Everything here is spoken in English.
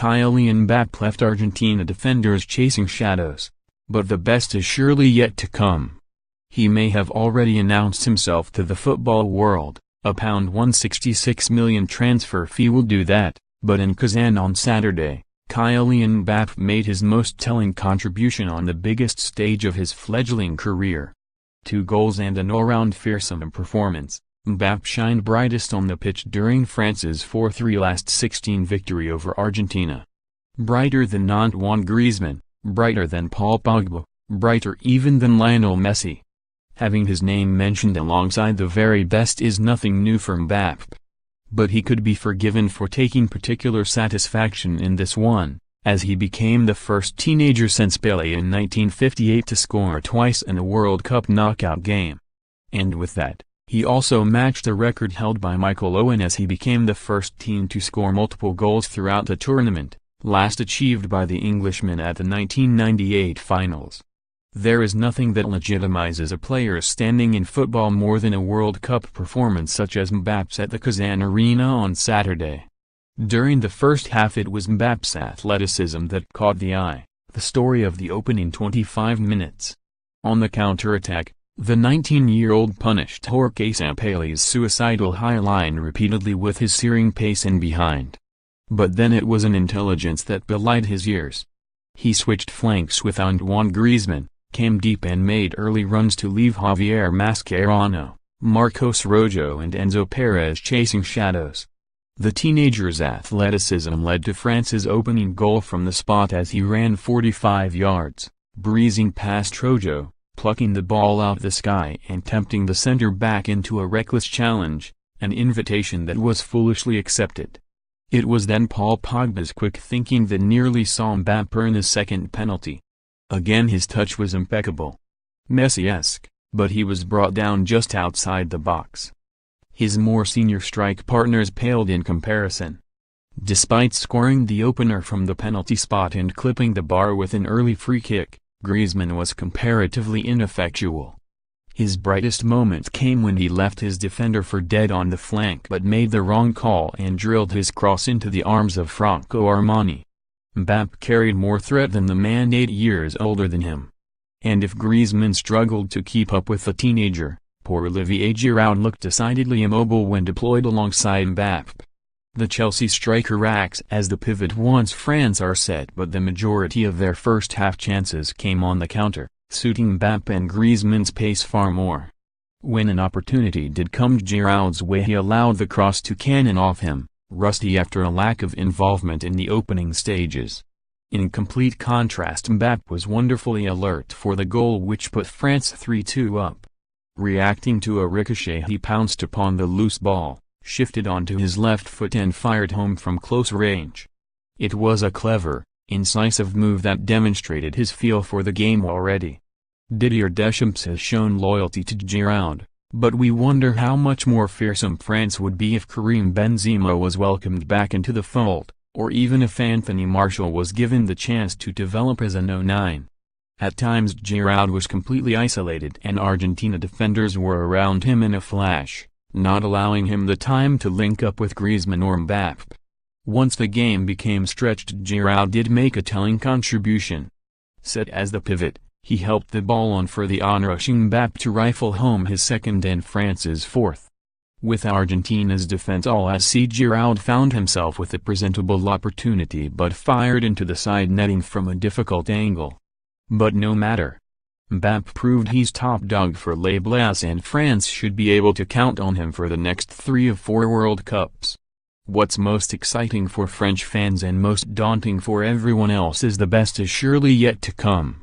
Kylian Mbappe left Argentina defenders chasing shadows. But the best is surely yet to come. He may have already announced himself to the football world. A £166 million transfer fee will do that, but in Kazan on Saturday, Kylian Mbappe made his most telling contribution on the biggest stage of his fledgling career. 2 goals and an all-round fearsome performance, Mbappe shined brightest on the pitch during France's 4-3 last 16 victory over Argentina. Brighter than Antoine Griezmann, brighter than Paul Pogba, brighter even than Lionel Messi. Having his name mentioned alongside the very best is nothing new for Mbappe. But he could be forgiven for taking particular satisfaction in this one, as he became the first teenager since Pelé in 1958 to score twice in a World Cup knockout game. And with that, he also matched the record held by Michael Owen as he became the first teen to score multiple goals throughout the tournament, last achieved by the Englishman at the 1998 finals. There is nothing that legitimizes a player's standing in football more than a World Cup performance such as Mbappe's at the Kazan Arena on Saturday. During the first half it was Mbappe's athleticism that caught the eye, the story of the opening 25 minutes. On the counter-attack, the 19-year-old punished Jorge Sampaoli's suicidal high line repeatedly with his searing pace in behind. But then it was an intelligence that belied his years. He switched flanks with Antoine Griezmann, came deep and made early runs to leave Javier Mascherano, Marcos Rojo and Enzo Perez chasing shadows. The teenager's athleticism led to France's opening goal from the spot as he ran 45 yards, breezing past Rojo, plucking the ball out the sky and tempting the center-back into a reckless challenge, an invitation that was foolishly accepted. It was then Paul Pogba's quick thinking that nearly saw Mbappe earn his second penalty. Again his touch was impeccable. Messi-esque, but he was brought down just outside the box. His more senior strike partners paled in comparison. Despite scoring the opener from the penalty spot and clipping the bar with an early free kick, Griezmann was comparatively ineffectual. His brightest moment came when he left his defender for dead on the flank but made the wrong call and drilled his cross into the arms of Franco Armani. Mbappe carried more threat than the man 8 years older than him. And if Griezmann struggled to keep up with the teenager, poor Olivier Giroud looked decidedly immobile when deployed alongside Mbappe. The Chelsea striker acts as the pivot once France are set, but the majority of their first half chances came on the counter, suiting Mbappe and Griezmann's pace far more. When an opportunity did come Giroud's way, he allowed the cross to cannon off him, rusty after a lack of involvement in the opening stages. In complete contrast, Mbappe was wonderfully alert for the goal which put France 3-2 up. Reacting to a ricochet, he pounced upon the loose ball, shifted onto his left foot and fired home from close range. It was a clever, incisive move that demonstrated his feel for the game already. Didier Deschamps has shown loyalty to Giroud, but we wonder how much more fearsome France would be if Karim Benzema was welcomed back into the fold, or even if Anthony Martial was given the chance to develop as a No. 9. At times Giroud was completely isolated and Argentina defenders were around him in a flash, not allowing him the time to link up with Griezmann or Mbappe. Once the game became stretched, Giroud did make a telling contribution. Set as the pivot, he helped the ball on for the onrushing Mbappe to rifle home his second and France's fourth. With Argentina's defense all at sea, Giroud found himself with a presentable opportunity but fired into the side netting from a difficult angle. But no matter. Mbappe proved he's top dog for Les Bleus and France should be able to count on him for the next 3 of 4 World Cups. What's most exciting for French fans and most daunting for everyone else is the best is surely yet to come.